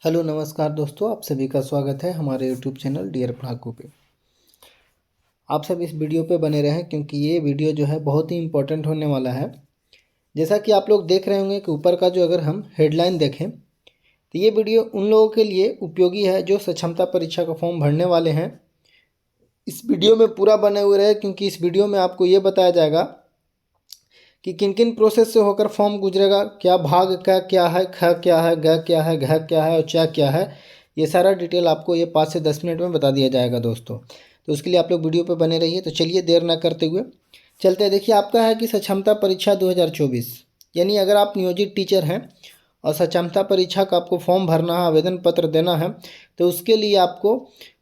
Hello नमस्कार दोस्तों, आप सभी का स्वागत है हमारे यूट्यूब चैनल डियर पढ़ाकू पे। आप सब इस वीडियो पे बने रहें क्योंकि ये वीडियो जो है बहुत ही इम्पोर्टेंट होने वाला है। जैसा कि आप लोग देख रहे होंगे कि ऊपर का जो अगर हम हेडलाइन देखें तो ये वीडियो उन लोगों के लिए उपयोगी है जो सक्षमता परीक्षा का फॉर्म भरने वाले हैं। इस वीडियो में पूरा बने हुए रहे क्योंकि इस वीडियो में आपको ये बताया जाएगा कि किन किन प्रोसेस से होकर फॉर्म गुजरेगा, क्या भाग का क्या है, ख क्या है, ग क्या है, घ क्या है और च क्या है। ये सारा डिटेल आपको ये 5 से 10 मिनट में बता दिया जाएगा दोस्तों। तो उसके लिए आप लोग वीडियो पे बने रहिए। तो चलिए देर ना करते हुए चलते हैं। देखिए आपका है कि सक्षमता परीक्षा 2024, यानी अगर आप नियोजित टीचर हैं और सक्षमता परीक्षा का आपको फॉर्म भरना है, आवेदन पत्र देना है, तो उसके लिए आपको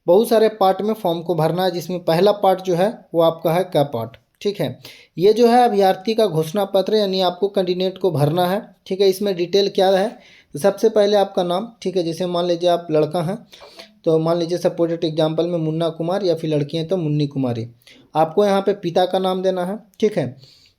बहुत सारे पार्ट में फॉर्म को भरना है, जिसमें पहला पार्ट जो है वो आपका है क पार्ट। ठीक है, ये जो है अभ्यर्थी का घोषणा पत्र, यानी आपको कैंडिडेट को भरना है। ठीक है, इसमें डिटेल क्या है तो सबसे पहले आपका नाम। ठीक है, जैसे मान लीजिए आप लड़का हैं तो मान लीजिए सपोर्टेड एग्जाम्पल में मुन्ना कुमार, या फिर लड़की हैं तो मुन्नी कुमारी। आपको यहाँ पे पिता का नाम देना है। ठीक है,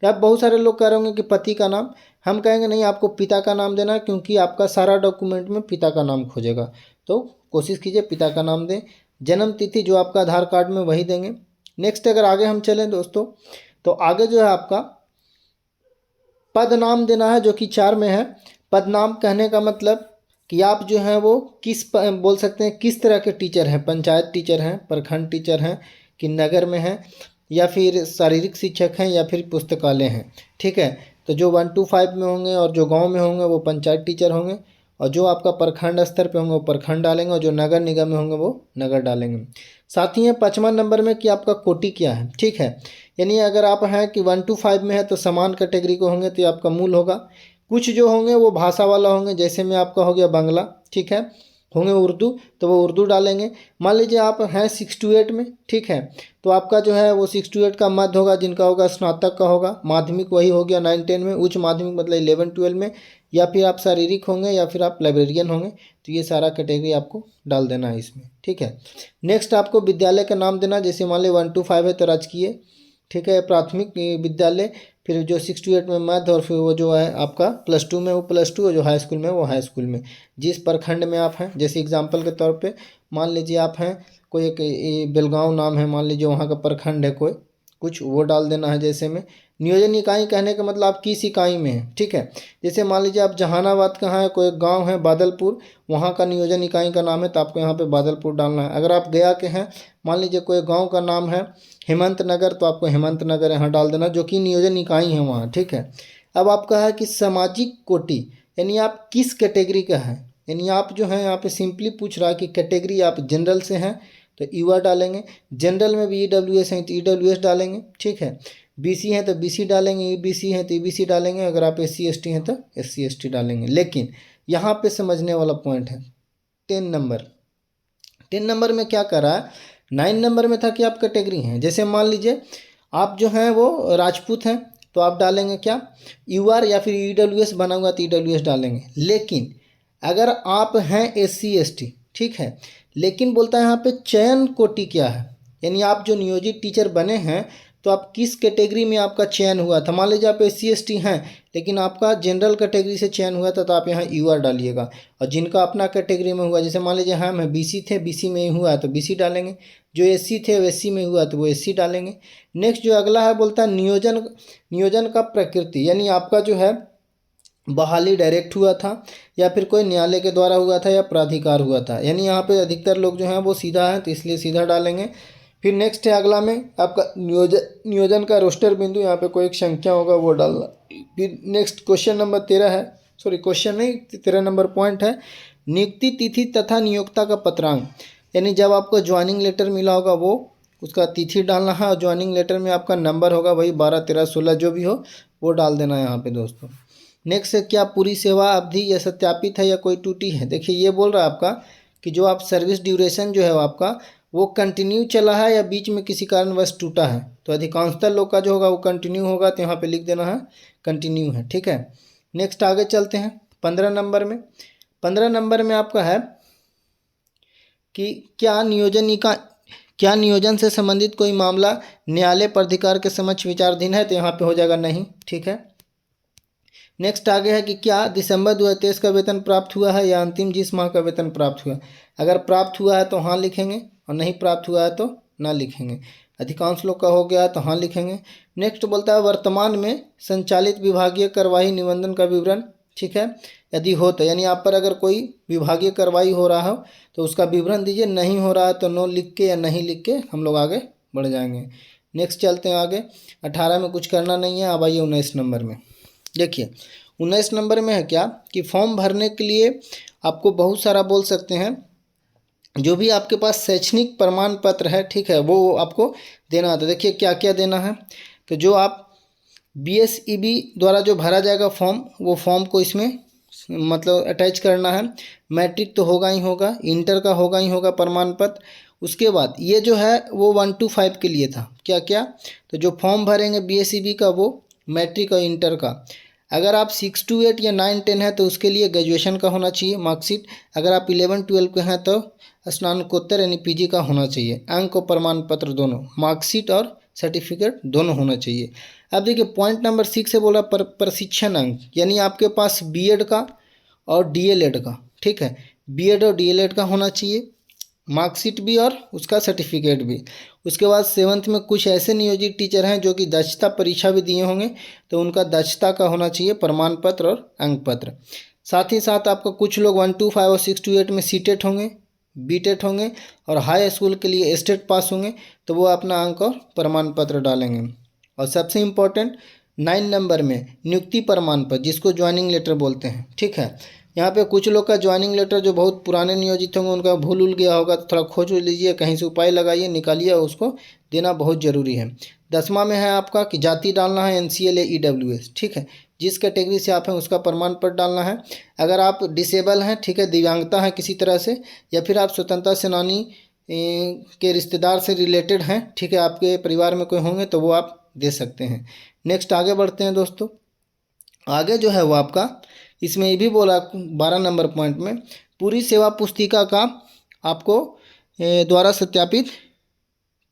अब बहुत सारे लोग कह रहे होंगे कि पति का नाम, हम कहेंगे नहीं, आपको पिता का नाम देना है क्योंकि आपका सारा डॉक्यूमेंट में पिता का नाम खोजेगा। तो कोशिश कीजिए पिता का नाम दें। जन्म तिथि जो आपका आधार कार्ड में वही देंगे। नेक्स्ट अगर आगे हम चलें दोस्तों तो आगे जो है आपका पद नाम देना है, जो कि 4 में है। पद नाम कहने का मतलब कि आप जो हैं वो बोल सकते हैं किस तरह के टीचर हैं, पंचायत टीचर हैं, प्रखंड टीचर हैं, कि नगर में हैं, या फिर शारीरिक शिक्षक हैं, या फिर पुस्तकालय हैं। ठीक है, तो जो 1 to 5 में होंगे और जो गांव में होंगे वो पंचायत टीचर होंगे, और जो आपका प्रखंड स्तर पे होंगे वो प्रखंड डालेंगे, और जो नगर निगम में होंगे वो नगर डालेंगे। साथ ही है 5वां नंबर में कि आपका कोटि क्या है। ठीक है, यानी अगर आप हैं कि 1 to 5 में है तो समान कैटेगरी को होंगे तो ये आपका मूल होगा। कुछ जो होंगे वो भाषा वाला होंगे, जैसे में आपका हो गया बांग्ला। ठीक है, होंगे उर्दू तो वो उर्दू डालेंगे। मान लीजिए आप हैं 6 to 8 में। ठीक है, तो आपका जो है वो 6 to 8 का मध्य होगा, जिनका होगा स्नातक का होगा। माध्यमिक वही हो गया 9 10 में। उच्च माध्यमिक मतलब 11 12 में, या फिर आप शारीरिक होंगे या फिर आप लाइब्रेरियन होंगे। तो ये सारा कैटेगरी आपको डाल देना है इसमें। ठीक है, नेक्स्ट आपको विद्यालय का नाम देना, जैसे मान लीजिए 1 to 5 है तो राजकीय। ठीक है, प्राथमिक विद्यालय। फिर जो 6 to 8 में मध्य, और फिर वो जो है आपका +2 में वो +2, और जो हाई स्कूल में वो हाई स्कूल में। जिस प्रखंड में आप हैं, जैसे एग्जाम्पल के तौर पे मान लीजिए आप हैं कोई एक बेलगांव नाम है, मान लीजिए वहाँ का प्रखंड है कोई, कुछ वो डाल देना है। जैसे में नियोजन इकाई कहने का मतलब आप किस इकाई में हैं। ठीक है, जैसे मान लीजिए आप जहानाबाद कहाँ है, कोई गांव है बादलपुर, वहाँ का नियोजन इकाई का नाम है तो आपको यहाँ पे बादलपुर डालना है। अगर आप गया के हैं, मान लीजिए कोई गांव का नाम है हेमंत नगर, तो आपको हेमंत नगर यहाँ डाल देना, जो कि नियोजन इकाई है वहाँ। ठीक है, अब आपका है कि सामाजिक कोटि, यानी आप किस कैटेगरी का हैं। यानी आप जो हैं यहाँ पे सिंपली पूछ रहा है कि कैटेगरी आप जनरल से हैं तो यूआर डालेंगे। जनरल में भी ईडब्ल्यूएस हैं तो ईडब्ल्यूएस डालेंगे। ठीक है, बीसी हैं तो बीसी डालेंगे, ईबीसी हैं तो ईबीसी डालेंगे, अगर आप एससी एसटी हैं तो एससी एसटी डालेंगे। लेकिन यहाँ पे समझने वाला पॉइंट है 10 नंबर। 10 नंबर में क्या करा है, 9 नंबर में था कि आप कैटेगरी हैं। जैसे मान लीजिए आप जो हैं वो राजपूत हैं तो आप डालेंगे क्या, यूआर, या फिर ईडब्ल्यूएस बना हुआ तो ईडब्ल्यूएस डालेंगे। लेकिन अगर आप हैं एससी एसटी, ठीक है, लेकिन बोलता है यहाँ पे चयन कोटि क्या है, यानी आप जो नियोजित टीचर बने हैं तो आप किस कैटेगरी में आपका चयन हुआ था। मान लीजिए आप एससी एसटी हैं लेकिन आपका जनरल कैटेगरी से चयन हुआ था तो आप यहाँ यूआर डालिएगा। और जिनका अपना कैटेगरी में हुआ, जैसे मान लीजिए हम बीसी थे, बीसी में ही हुआ तो बीसी डालेंगे। जो एससी थे वो एससी में हुआ तो वो एससी डालेंगे। नेक्स्ट जो अगला है बोलता है नियोजन, नियोजन का प्रकृति, यानी आपका जो है बहाली डायरेक्ट हुआ था या फिर कोई न्यायालय के द्वारा हुआ था या प्राधिकार हुआ था। यानी यहाँ पे अधिकतर लोग जो हैं वो सीधा है तो इसलिए सीधा डालेंगे। फिर नेक्स्ट है अगला में आपका नियोजन, नियोजन का रोस्टर बिंदु, यहाँ पे कोई एक संख्या होगा वो डालना। फिर नेक्स्ट क्वेश्चन नंबर 13 है, सॉरी क्वेश्चन नहीं, 13 नंबर पॉइंट है नियुक्ति तिथि तथा नियोक्ता का पत्रांक, यानी जब आपको ज्वाइनिंग लेटर मिला होगा वो उसका तिथि डालना है, और ज्वाइनिंग लेटर में आपका नंबर होगा वही 12 13 16 जो भी हो वो डाल देना है यहाँ पे दोस्तों। नेक्स्ट है क्या पूरी सेवा अवधि यह सत्यापित है या कोई टूटी है। देखिए ये बोल रहा है आपका कि जो आप सर्विस ड्यूरेशन जो है आपका वो कंटिन्यू चला है या बीच में किसी कारणवश टूटा है। तो अधिकांशतः लोग का जो होगा वो कंटिन्यू होगा तो यहाँ पे लिख देना है कंटिन्यू है। ठीक है, नेक्स्ट आगे चलते हैं 15 नंबर में। 15 नंबर में आपका है कि क्या नियोजन से संबंधित कोई मामला न्यायालय प्राधिकार के समक्ष विचाराधीन है, तो यहाँ पे हो जाएगा नहीं। ठीक है, नेक्स्ट आगे है कि क्या दिसंबर 2023 का वेतन प्राप्त हुआ है या अंतिम जिस माह का वेतन प्राप्त हुआ। अगर प्राप्त हुआ है तो हाँ लिखेंगे और नहीं प्राप्त हुआ है तो ना लिखेंगे। अधिकांश लोग का हो गया है तो हाँ लिखेंगे। नेक्स्ट बोलता है वर्तमान में संचालित विभागीय कार्यवाही निबंधन का विवरण, ठीक है, यदि हो तो, यानी आप पर अगर कोई विभागीय कार्रवाई हो रहा हो तो उसका विवरण दीजिए, नहीं हो रहा है तो नो लिख के या नहीं लिख के हम लोग आगे बढ़ जाएंगे। नेक्स्ट चलते हैं आगे। 18 में कुछ करना नहीं है। अब आइए 19 नंबर में। देखिए 19 नंबर में है क्या कि फॉर्म भरने के लिए आपको बहुत सारा बोल सकते हैं, जो भी आपके पास शैक्षणिक प्रमाण पत्र है, ठीक है, वो आपको देना आता है। देखिए क्या क्या देना है। तो जो आप BSEB द्वारा जो भरा जाएगा फॉर्म, वो फॉर्म को इसमें मतलब अटैच करना है। मैट्रिक तो होगा ही होगा, इंटर का होगा ही होगा प्रमाण पत्र। उसके बाद ये जो है वो 1 to 5 के लिए था। क्या क्या, तो जो फॉर्म भरेंगे BSEB का वो मैट्रिक और इंटर का। अगर आप 6 to 8 या 9 10 है तो उसके लिए ग्रेजुएशन का होना चाहिए मार्कशीट। अगर आप 11 12 के हैं तो स्नातकोत्तर यानी PG का होना चाहिए। अंक और प्रमाण पत्र दोनों, मार्कशीट और सर्टिफिकेट दोनों होना चाहिए। अब देखिए पॉइंट नंबर 6 से बोला प्रशिक्षण अंक, यानी आपके पास B.Ed का और DLED का, ठीक है, B.Ed और DLED का होना चाहिए, मार्कशीट भी और उसका सर्टिफिकेट भी। उसके बाद 7th में कुछ ऐसे नियोजित टीचर हैं जो कि दक्षता परीक्षा भी दिए होंगे, तो उनका दक्षता का होना चाहिए प्रमाण पत्र और अंक पत्र। साथ ही साथ आपका कुछ लोग 1 to 5 और 6 to 8 में CTET होंगे, BTET होंगे और हाई स्कूल के लिए स्टेट पास होंगे, तो वो अपना अंक और प्रमाण पत्र डालेंगे। और सबसे इम्पोर्टेंट 9 नंबर में नियुक्ति प्रमाण पत्र, जिसको ज्वाइनिंग लेटर बोलते हैं, ठीक है। यहाँ पे कुछ लोग का ज्वाइनिंग लेटर जो बहुत पुराने नियोजित होंगे उनका भूल उल गया होगा, तो थोड़ा खोज लीजिए, कहीं से उपाय लगाइए, निकालिए, उसको देना बहुत ज़रूरी है। 10वां में है आपका कि जाति डालना है NCL या EWS, ठीक है, जिस कैटेगरी से आप हैं उसका प्रमाण पत्र डालना है। अगर आप डिसेबल हैं, ठीक है, दिव्यांगता है किसी तरह से, या फिर आप स्वतंत्रता सेनानी के रिश्तेदार से रिलेटेड हैं, ठीक है, आपके परिवार में कोई होंगे तो वो आप दे सकते हैं। नेक्स्ट आगे बढ़ते हैं दोस्तों। आगे जो है वो आपका इसमें ये भी बोला 12 नंबर पॉइंट में पूरी सेवा पुस्तिका का आपको द्वारा सत्यापित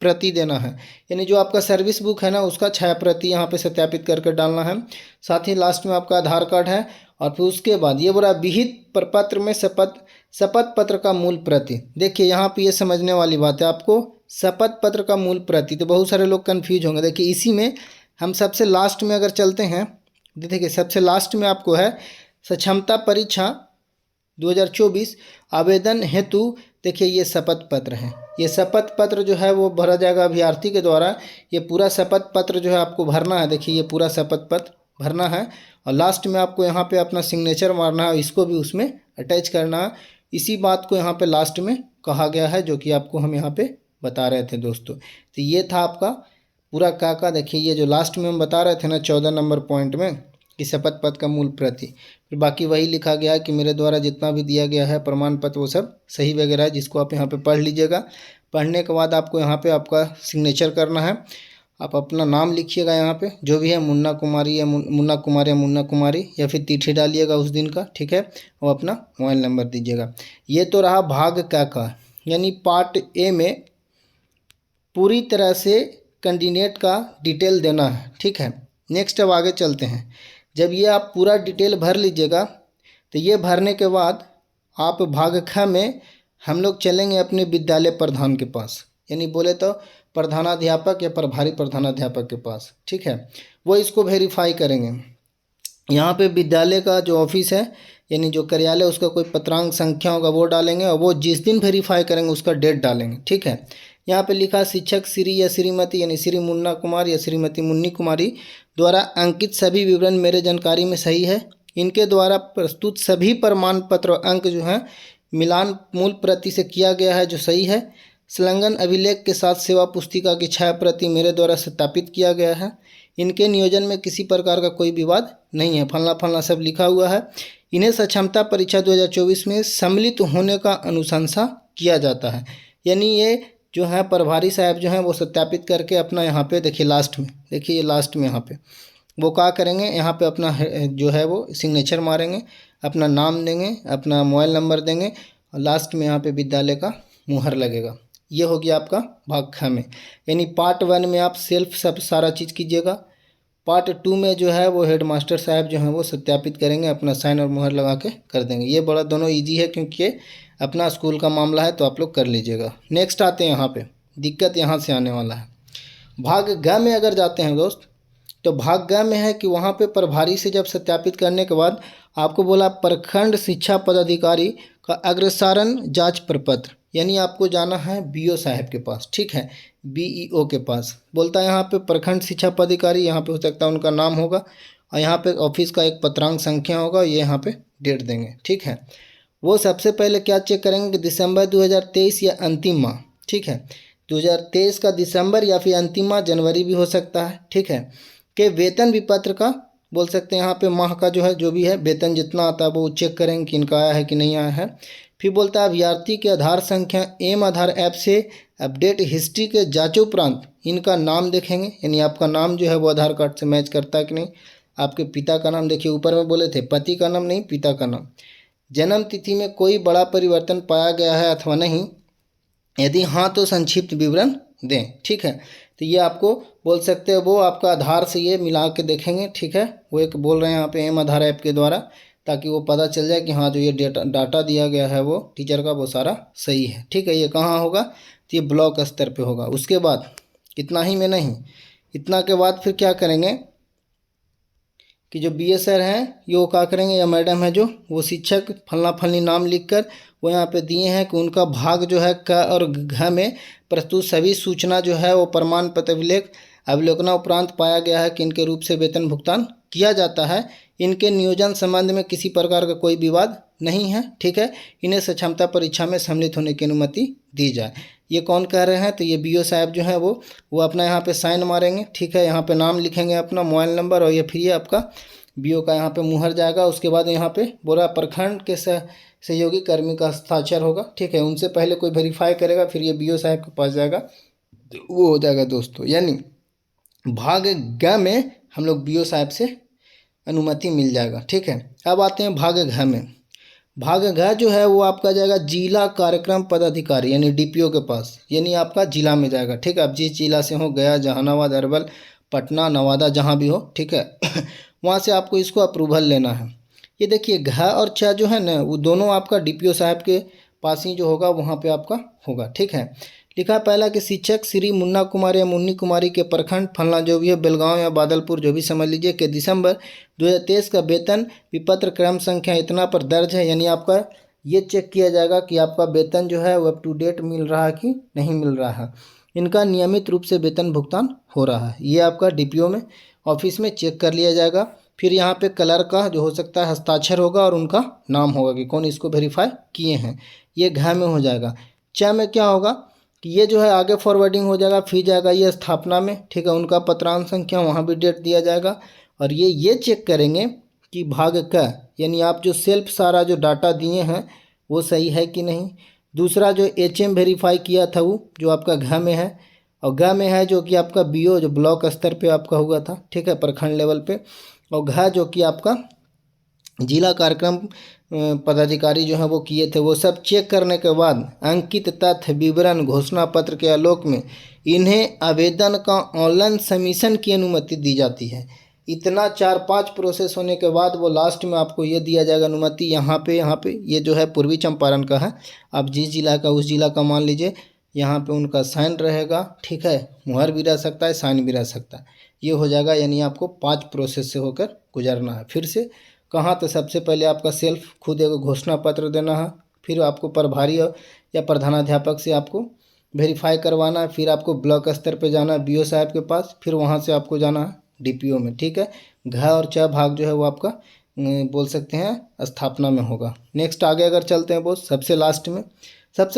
प्रति देना है, यानी जो आपका सर्विस बुक है ना उसका छाया प्रति यहाँ पे सत्यापित करके डालना है। साथ ही लास्ट में आपका आधार कार्ड है। और फिर उसके बाद ये बोला विहित प्रपत्र में शपथ पत्र का मूल प्रति। देखिए यहाँ पे ये समझने वाली बात है, आपको शपथ पत्र का मूल प्रति, तो बहुत सारे लोग कन्फ्यूज होंगे। देखिए इसी में हम सबसे लास्ट में अगर चलते हैं, देखिए सबसे लास्ट में आपको है सक्षमता परीक्षा 2024 आवेदन हेतु। देखिए ये शपथ पत्र है, ये शपथ पत्र जो है वो भरा जाएगा अभ्यर्थी के द्वारा। ये पूरा शपथ पत्र जो है आपको भरना है। देखिए ये पूरा शपथ पत्र भरना है और लास्ट में आपको यहाँ पे अपना सिग्नेचर मारना है, इसको भी उसमें अटैच करना है। इसी बात को यहाँ पे लास्ट में कहा गया है, जो कि आपको हम यहाँ पे बता रहे थे दोस्तों। तो ये था आपका पूरा का। देखिए ये जो लास्ट में हम बता रहे थे ना 14 नंबर पॉइंट में कि शपथ पत्र का मूल प्रति, फिर बाकी वही लिखा गया है कि मेरे द्वारा जितना भी दिया गया है प्रमाण पत्र वो सब सही वगैरह है, जिसको आप यहाँ पे पढ़ लीजिएगा। पढ़ने के बाद आपको यहाँ पे आपका सिग्नेचर करना है। आप अपना नाम लिखिएगा यहाँ पे, जो भी है मुन्ना कुमारी या मुन्ना कुमार या मुन्ना कुमारी, या फिर तिथि डालिएगा उस दिन का, ठीक है, और अपना मोबाइल नंबर दीजिएगा। ये तो रहा भाग का, यानी पार्ट ए में पूरी तरह से कैंडिडेट का डिटेल देना है, ठीक है। नेक्स्ट अब आगे चलते हैं। जब ये आप पूरा डिटेल भर लीजिएगा तो ये भरने के बाद आप भाग ख में हम लोग चलेंगे अपने विद्यालय प्रधान के पास, यानी बोले तो प्रधानाध्यापक या प्रभारी प्रधानाध्यापक के पास, ठीक है। वो इसको वेरीफाई करेंगे। यहाँ पे विद्यालय का जो ऑफिस है यानी जो कार्यालय, उसका कोई पत्रांक संख्या होगा वो डालेंगे, और वो जिस दिन वेरीफाई करेंगे उसका डेट डालेंगे, ठीक है। यहाँ पे लिखा शिक्षक श्री या श्रीमती यानी श्री मुन्ना कुमार या श्रीमती मुन्नी कुमारी द्वारा अंकित सभी विवरण मेरे जानकारी में सही है। इनके द्वारा प्रस्तुत सभी प्रमाण पत्र और अंक जो हैं मिलान मूल प्रति से किया गया है जो सही है। संलग्न अभिलेख के साथ सेवा पुस्तिका की छाया प्रति मेरे द्वारा सत्यापित किया गया है। इनके नियोजन में किसी प्रकार का कोई विवाद नहीं है, फलना फलना सब लिखा हुआ है। इन्हें सक्षमता परीक्षा 2024 में सम्मिलित होने का अनुशंसा किया जाता है। यानी ये जो है प्रभारी साहब जो हैं वो सत्यापित करके अपना यहाँ पे देखिए लास्ट में, देखिए ये लास्ट में यहाँ पे वो क्या करेंगे, यहाँ पे अपना जो है वो सिग्नेचर मारेंगे, अपना नाम देंगे, अपना मोबाइल नंबर देंगे, और लास्ट में यहाँ पे विद्यालय का मुहर लगेगा। ये हो गया आपका भाग ख में। यानी पार्ट 1 में आप सेल्फ सब सारा चीज़ कीजिएगा, पार्ट 2 में जो है वो हेड मास्टर साहब जो हैं वो सत्यापित करेंगे, अपना साइन और मुहर लगा के कर देंगे। ये बड़ा दोनों ईजी है क्योंकि ये अपना स्कूल का मामला है, तो आप लोग कर लीजिएगा। नेक्स्ट आते हैं यहाँ पे, दिक्कत यहाँ से आने वाला है। भाग ग में अगर जाते हैं दोस्त, तो भाग ग में है कि वहाँ पे प्रभारी से जब सत्यापित करने के बाद आपको बोला प्रखंड शिक्षा पदाधिकारी का अग्रसारण जांच प्रपत्र, यानी आपको जाना है बीओ साहब के पास, ठीक है, बीईओ के पास। बोलता है यहाँ पे प्रखंड शिक्षा पदाधिकारी, यहाँ पे हो सकता है उनका नाम होगा, और यहाँ पे ऑफिस का एक पत्रांक संख्या होगा, ये यहाँ पे डेट देंगे, ठीक है। वो सबसे पहले क्या चेक करेंगे कि दिसंबर 2023 या अंतिम माह, ठीक है, 2023 का दिसंबर या फिर अंतिम माह, जनवरी भी हो सकता है, ठीक है, के वेतन विपत्र का बोल सकते हैं यहाँ पे माह का जो है जो भी है वेतन जितना आता है वो चेक करेंगे कि इनका आया है कि नहीं आया है। फिर बोलता है अभ्यर्थी के आधार संख्या एम आधार ऐप से अपडेट हिस्ट्री के जांच उपरांत इनका नाम देखेंगे, यानी आपका नाम जो है वो आधार कार्ड से मैच करता है कि नहीं। आपके पिता का नाम देखिए, ऊपर में बोले थे पति का नाम नहीं, पिता का नाम। जन्म तिथि में कोई बड़ा परिवर्तन पाया गया है अथवा नहीं, यदि हाँ तो संक्षिप्त विवरण दें, ठीक है। तो ये आपको बोल सकते हैं वो आपका आधार से ये मिला के देखेंगे, ठीक है। वो एक बोल रहे हैं यहाँ पे एम आधार ऐप के द्वारा, ताकि वो पता चल जाए कि हाँ जो ये डाटा दिया गया है वो टीचर का वो सारा सही है, ठीक है। ये कहाँ होगा, तो ये ब्लॉक स्तर पे होगा। उसके बाद इतना ही में नहीं, इतना के बाद फिर क्या करेंगे कि जो बी सर हैं ये वो क्या करेंगे, या मैडम है जो वो शिक्षक फलना फलनी नाम लिखकर वो यहाँ पे दिए हैं कि उनका भाग जो है क और घ में प्रस्तुत सभी सूचना जो है वो प्रमाण पत्र अवलोकना उपरांत पाया गया है कि इनके रूप से वेतन भुगतान किया जाता है। इनके नियोजन संबंध में किसी प्रकार का कोई विवाद नहीं है, ठीक है। इन्हें सक्षमता परीक्षा में सम्मिलित होने की अनुमति दी जाए। ये कौन कह रहे हैं, तो ये बीओ साहब जो है वो अपना यहाँ पे साइन मारेंगे, ठीक है। यहाँ पे नाम लिखेंगे अपना, मोबाइल नंबर, और ये फिर ये आपका बीओ का यहाँ पे मुहर जाएगा। उसके बाद यहाँ पे बोला प्रखंड के सहयोगी कर्मी का हस्ताक्षर होगा, ठीक है। उनसे पहले कोई वेरीफाई करेगा, फिर ये बीओ साहब के पास जाएगा, तो वो हो जाएगा दोस्तों। यानी भाग ग में हम लोग बीओ साहब से अनुमति मिल जाएगा, ठीक है। अब आते हैं भाग घ में। भाग घ जो है वो आपका जाएगा जिला कार्यक्रम पदाधिकारी यानी डीपीओ के पास, यानी आपका जिला में जाएगा, ठीक है। आप जिस जिला से हो, गया, जहानाबाद, अरवल, पटना, नवादा, जहाँ भी हो, ठीक है, वहाँ से आपको इसको अप्रूवल लेना है। ये देखिए घ और च जो है ना वो दोनों आपका डीपीओ साहब के पास ही जो होगा वहाँ पे आपका होगा, ठीक है। लिखा पहला कि शिक्षक श्री मुन्ना कुमार या मुन्नी कुमारी के प्रखंड फलना जो भी है, बेलगांव या बादलपुर जो भी समझ लीजिए, के दिसंबर 2023 का वेतन विपत्र क्रम संख्या इतना पर दर्ज है, यानी आपका ये चेक किया जाएगा कि आपका वेतन जो है वो अप टू डेट मिल रहा है कि नहीं मिल रहा है, इनका नियमित रूप से वेतन भुगतान हो रहा है। ये आपका डीपीओ में ऑफिस में चेक कर लिया जाएगा। फिर यहाँ पे कलर का जो हो सकता है हस्ताक्षर होगा और उनका नाम होगा कि कौन इसको वेरीफाई किए हैं, ये घ में हो जाएगा। च में क्या होगा कि ये जो है आगे फॉरवर्डिंग हो जाएगा, फिर जाएगा ये स्थापना में, ठीक है, उनका पत्रांक संख्या वहाँ भी डेट दिया जाएगा। और ये चेक करेंगे कि भाग क यानी आप जो सेल्फ सारा जो डाटा दिए हैं वो सही है कि नहीं। दूसरा जो एचएम वेरीफाई किया था वो जो आपका घ में है, और घ में है जो कि आपका बीओ जो ब्लॉक स्तर पे आपका हुआ था, ठीक है, प्रखंड लेवल पे, और घ जो कि आपका जिला कार्यक्रम पदाधिकारी जो है वो किए थे। वो सब चेक करने के बाद अंकित तथ्य विवरण घोषणा पत्र के आलोक में इन्हें आवेदन का ऑनलाइन सबमिशन की अनुमति दी जाती है। इतना 4-5 प्रोसेस होने के बाद वो लास्ट में आपको ये दिया जाएगा अनुमति। यहाँ पे ये जो है पूर्वी चंपारण का है, आप जिस जिला का उस जिला का मान लीजिए, यहाँ पे उनका साइन रहेगा, ठीक है, मुहर भी रह सकता है, साइन भी रह सकता है, ये हो जाएगा। यानी आपको 5 प्रोसेस से होकर गुजरना है। फिर से कहाँ, तो सबसे पहले आपका सेल्फ खुद एक घोषणा पत्र देना है, फिर आपको प्रभारी या प्रधानाध्यापक से आपको वेरीफाई करवाना है, फिर आपको ब्लॉक स्तर पे जाना है बीओ साहब के पास, फिर वहाँ से आपको जाना है डीपीओ में, ठीक है। घ और च भाग जो है वो आपका बोल सकते हैं स्थापना में होगा। नेक्स्ट आगे अगर चलते हैं वो सबसे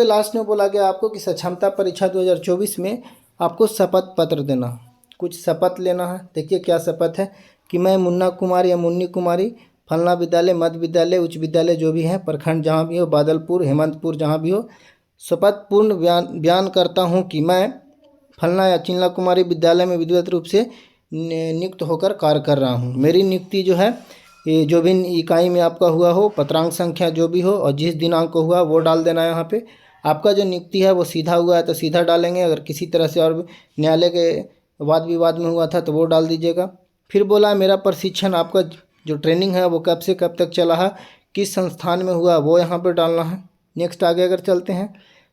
लास्ट में बोला गया आपको कि सक्षमता परीक्षा 2024 में आपको शपथ पत्र देना, कुछ शपथ लेना है। देखिए क्या शपथ है कि मैं मुन्ना कुमार या मुन्नी कुमारी फलना विद्यालय, मध्य विद्यालय, उच्च विद्यालय जो भी है, प्रखंड जहाँ भी हो, बादलपुर, हेमंतपुर जहाँ भी हो, शपथ पूर्ण बयान करता हूँ कि मैं फलना या चिन्ना कुमारी विद्यालय में विधिवत रूप से नियुक्त होकर कार्य कर रहा हूँ। मेरी नियुक्ति जो है ये जो भी इकाई में आपका हुआ हो, पत्रांक संख्या जो भी हो और जिस दिनांक को हुआ वो डाल देना है। यहाँ पे आपका जो नियुक्ति है वो सीधा हुआ है तो सीधा डालेंगे, अगर किसी तरह से और न्यायालय के वाद विवाद में हुआ था तो वो डाल दीजिएगा। फिर बोला मेरा प्रशिक्षण, आपका जो ट्रेनिंग है वो कब से कब तक चला है, किस संस्थान में हुआ, वो यहाँ पर डालना है। नेक्स्ट आगे अगर चलते हैं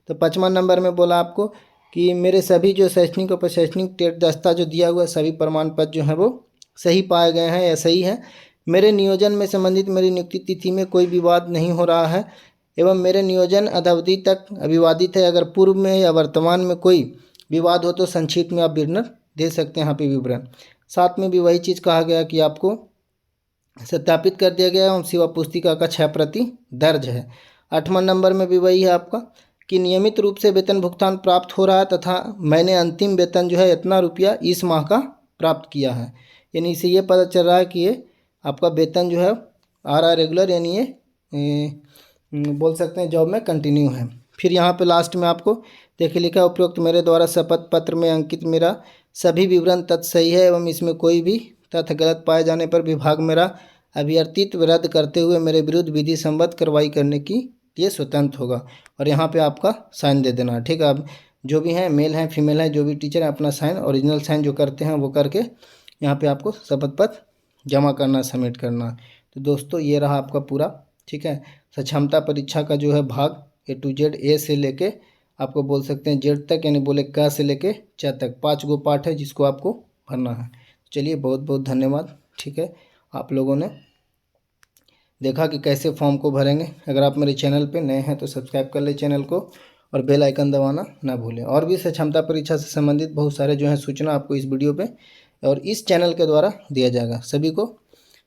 तो 5वां नंबर में बोला आपको कि मेरे सभी जो शैक्षणिक और प्रशैक्षणिक टेट दस्ता जो दिया हुआ है, सभी प्रमाण पत्र जो है वो सही पाए गए हैं या सही है। मेरे नियोजन में संबंधित मेरी नियुक्ति तिथि में कोई विवाद नहीं हो रहा है एवं मेरे नियोजन अवधि तक अविवादित है। अगर पूर्व में या वर्तमान में कोई विवाद हो तो संक्षिप्त में आप विवरण दे सकते हैं यहाँ पे विवरण। साथ में भी वही चीज़ कहा गया कि आपको सत्यापित कर दिया गया एवं सेवा पुस्तिका का 6 प्रति दर्ज है। 8वां नंबर में भी वही है आपका कि नियमित रूप से वेतन भुगतान प्राप्त हो रहा है तथा मैंने अंतिम वेतन जो है इतना रुपया इस माह का प्राप्त किया है। यानी इससे ये पता चल रहा है कि ये आपका वेतन जो है आ रहा है रेगुलर, यानी ये बोल सकते हैं जॉब में कंटिन्यू है। फिर यहाँ पे लास्ट में आपको देखिए लिखा उपरोक्त मेरे द्वारा शपथ पत्र में अंकित मेरा सभी विवरण तथ्य सही है एवं इसमें कोई भी तथ्य गलत पाए जाने पर विभाग मेरा अभ्यर्थित्व रद्द करते हुए मेरे विरुद्ध विधि संबद्ध कार्रवाई करने की ये स्वतंत्र होगा। और यहाँ पे आपका साइन दे देना है, ठीक है। अब जो भी हैं, मेल हैं फीमेल हैं, जो भी टीचर हैं, अपना साइन ओरिजिनल साइन जो करते हैं वो करके यहाँ पे आपको शपथ पत्र जमा करना, सबमिट करना। तो दोस्तों ये रहा आपका पूरा, ठीक है, सक्षमता परीक्षा का जो है भाग A to Z, ए से लेके आपको बोल सकते हैं जेड तक, यानी बोले क से लेके च तक 5 गो पार्ट है जिसको आपको भरना है। चलिए बहुत बहुत धन्यवाद, ठीक है। आप लोगों ने देखा कि कैसे फॉर्म को भरेंगे। अगर आप मेरे चैनल पे नए हैं तो सब्सक्राइब कर ले चैनल को और बेल आइकन दबाना ना भूलें। और भी क्षमता परीक्षा से संबंधित बहुत सारे जो है सूचना आपको इस वीडियो पे और इस चैनल के द्वारा दिया जाएगा। सभी को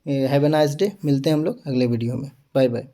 हैव ए नाइस डे। मिलते हैं हम लोग अगले वीडियो में। Bye bye.